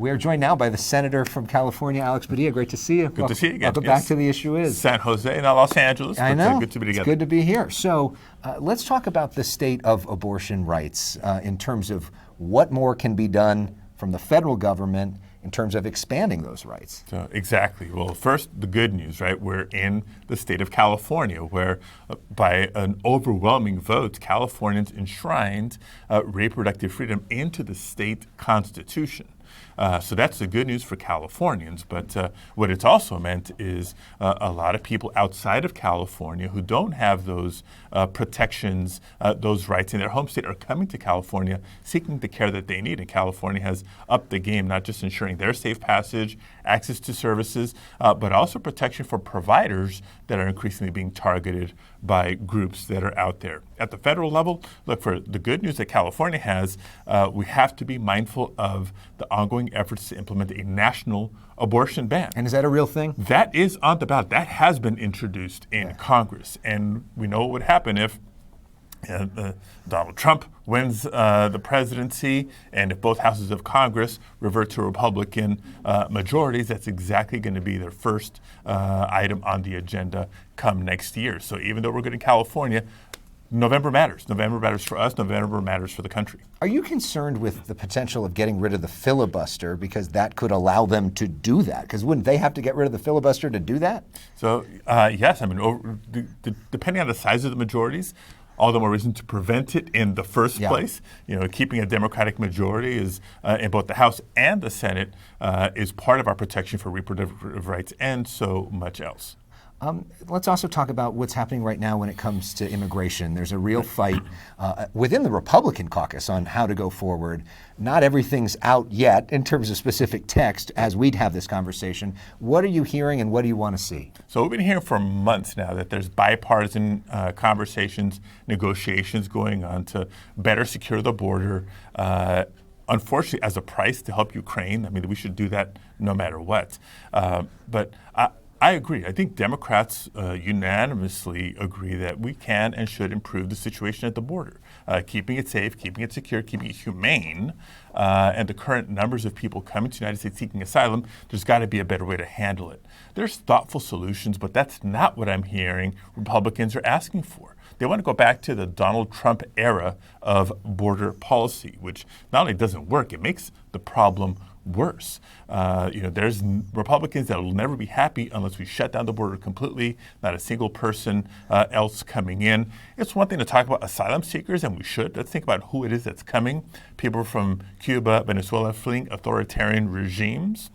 We are joined now by the Senator from California, Alex Padilla. Great to see you. Good to see you again. Welcome back to The Issue Is. San Jose, not Los Angeles. I know. Good to be together. It's good to be here. So let's talk about the state of abortion rights in terms of what more can be done from the federal government in terms of expanding those rights. So, exactly. Well, first, the good news, right? We're in the state of California, where by an overwhelming vote, Californians enshrined reproductive freedom into the state constitution. So that's the good news for Californians. But what it's also meant is a lot of people outside of California who don't have those protections, those rights in their home state are coming to California seeking the care that they need. And California has upped the game, not just ensuring their safe passage, access to services, but also protection for providers that are increasingly being targeted by groups that are out there. At the federal level, look, for the good news that California has, we have to be mindful of the ongoing efforts to implement a national abortion ban. And is that a real thing? That is on the ballot. That has been introduced in Congress. And we know what would happen if Donald Trump wins the presidency, and if both houses of Congress revert to Republican majorities, that's exactly going to be their first item on the agenda come next year. So even though we're good in California, November matters. November matters for us. November matters for the country. Are you concerned with the potential of getting rid of the filibuster because that could allow them to do that? Because wouldn't they have to get rid of the filibuster to do that? So, yes. I mean, depending on the size of the majorities, all the more reason to prevent it in the first place. You know, keeping a Democratic majority is in both the House and the Senate is part of our protection for reproductive rights and so much else. Let's also talk about what's happening right now when it comes to immigration. There's a real fight within the Republican caucus on how to go forward. Not everything's out yet in terms of specific text as we'd have this conversation. What are you hearing and what do you want to see? So we've been hearing for months now that there's bipartisan conversations, negotiations going on to better secure the border. Unfortunately, as a price to help Ukraine. I mean, we should do that no matter what. But I agree. I think Democrats unanimously agree that we can and should improve the situation at the border, keeping it safe, keeping it secure, keeping it humane. And the current numbers of people coming to the United States seeking asylum, there's got to be a better way to handle it. There's thoughtful solutions, but that's not what I'm hearing Republicans are asking for. They want to go back to the Donald Trump era of border policy, which not only doesn't work, it makes the problem worse. There's Republicans that will never be happy unless we shut down the border completely, not a single person else coming in. It's one thing to talk about asylum seekers, and we should. Let's think about who it is that's coming. People from Cuba, Venezuela, fleeing authoritarian regimes,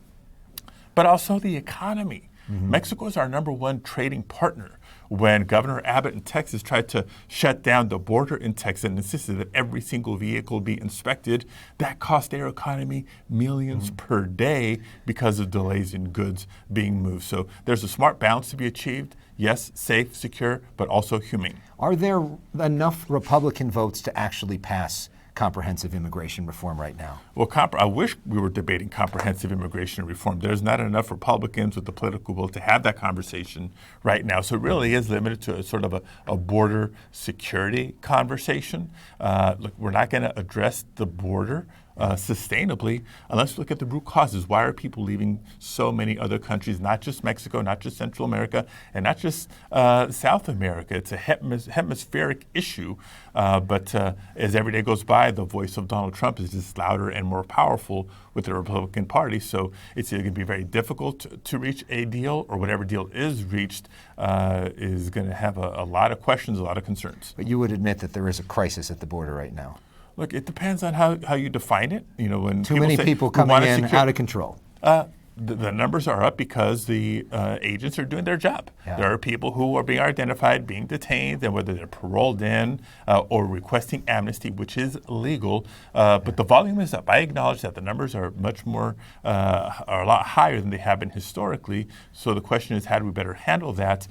but also the economy. Mm-hmm. Mexico is our number one trading partner. When Governor Abbott in Texas tried to shut down the border in Texas and insisted that every single vehicle be inspected, that cost their economy millions per day because of delays in goods being moved. So there's a smart balance to be achieved. Yes, safe, secure, but also humane. Are there enough Republican votes to actually pass comprehensive immigration reform right now? Well, I wish we were debating comprehensive immigration reform. There's not enough Republicans with the political will to have that conversation right now. So it really is limited to a sort of a border security conversation. Look, we're not going to address the border sustainably unless we look at the root causes. Why are people leaving so many other countries, not just Mexico, not just Central America, and not just South America? It's a hemispheric issue, but as every day goes by, the voice of Donald Trump is just louder and more powerful with the Republican Party. So it's either going to be very difficult to reach a deal, or whatever deal is reached is going to have a lot of questions, a lot of concerns. But you would admit that there is a crisis at the border right now. Look, it depends on how you define it. You know, when too many people coming in out of control. The numbers are up because the agents are doing their job. Yeah. There are people who are being identified, being detained, and whether they're paroled in or requesting amnesty, which is legal. But the volume is up. I acknowledge that the numbers are much more, are a lot higher than they have been historically. So the question is, how do we better handle that?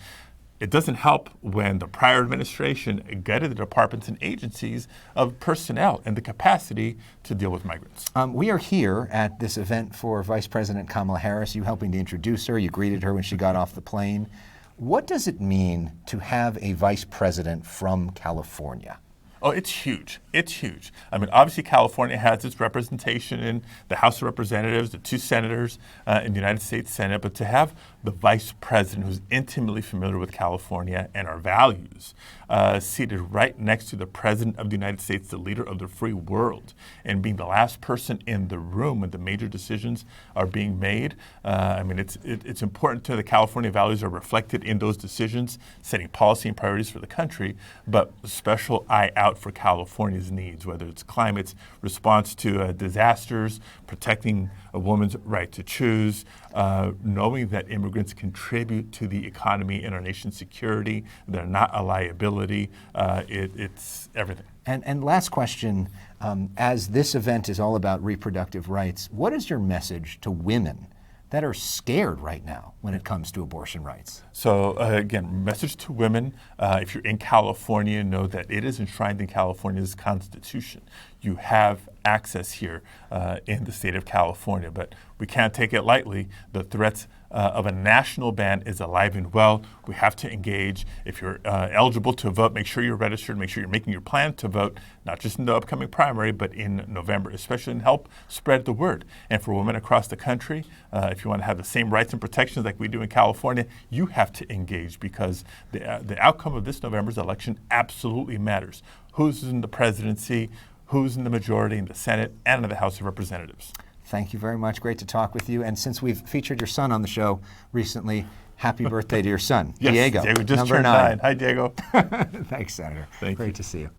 It doesn't help when the prior administration gutted the departments and agencies of personnel and the capacity to deal with migrants. We are here at this event for Vice President Kamala Harris. You helping to introduce her. You greeted her when she got off the plane. What does it mean to have a vice president from California? Oh, it's huge. It's huge. I mean, obviously, California has its representation in the House of Representatives, the 2 senators in the United States Senate, but to have the Vice President, who's intimately familiar with California and our values, seated right next to the President of the United States, the leader of the free world, and being the last person in the room when the major decisions are being made. I mean, it's important to the California values are reflected in those decisions, setting policy and priorities for the country, but a special eye out for California's needs, whether it's climate's response to disasters, protecting a woman's right to choose, knowing that immigrants contribute to the economy and our nation's security, they're not a liability, it's everything. And last question, as this event is all about reproductive rights, what is your message to women that are scared right now when it comes to abortion rights? So again, message to women, if you're in California, know that it is enshrined in California's Constitution. You have access here in the state of California, but we can't take it lightly. The threats of a national ban is alive and well. We have to engage. If you're eligible to vote, make sure you're registered, make sure you're making your plan to vote, not just in the upcoming primary, but in November, especially, and help spread the word. And for women across the country, if you want to have the same rights and protections like we do in California, you have to engage, because the outcome of this November's election absolutely matters. Who's in the presidency, who's in the majority in the Senate and in the House of Representatives. Thank you very much. Great to talk with you. And since we've featured your son on the show recently, happy birthday to your son, Yes, Diego. Diego just number turned 9. Hi, Diego. Thanks, Senator. Thank Great you. to see you.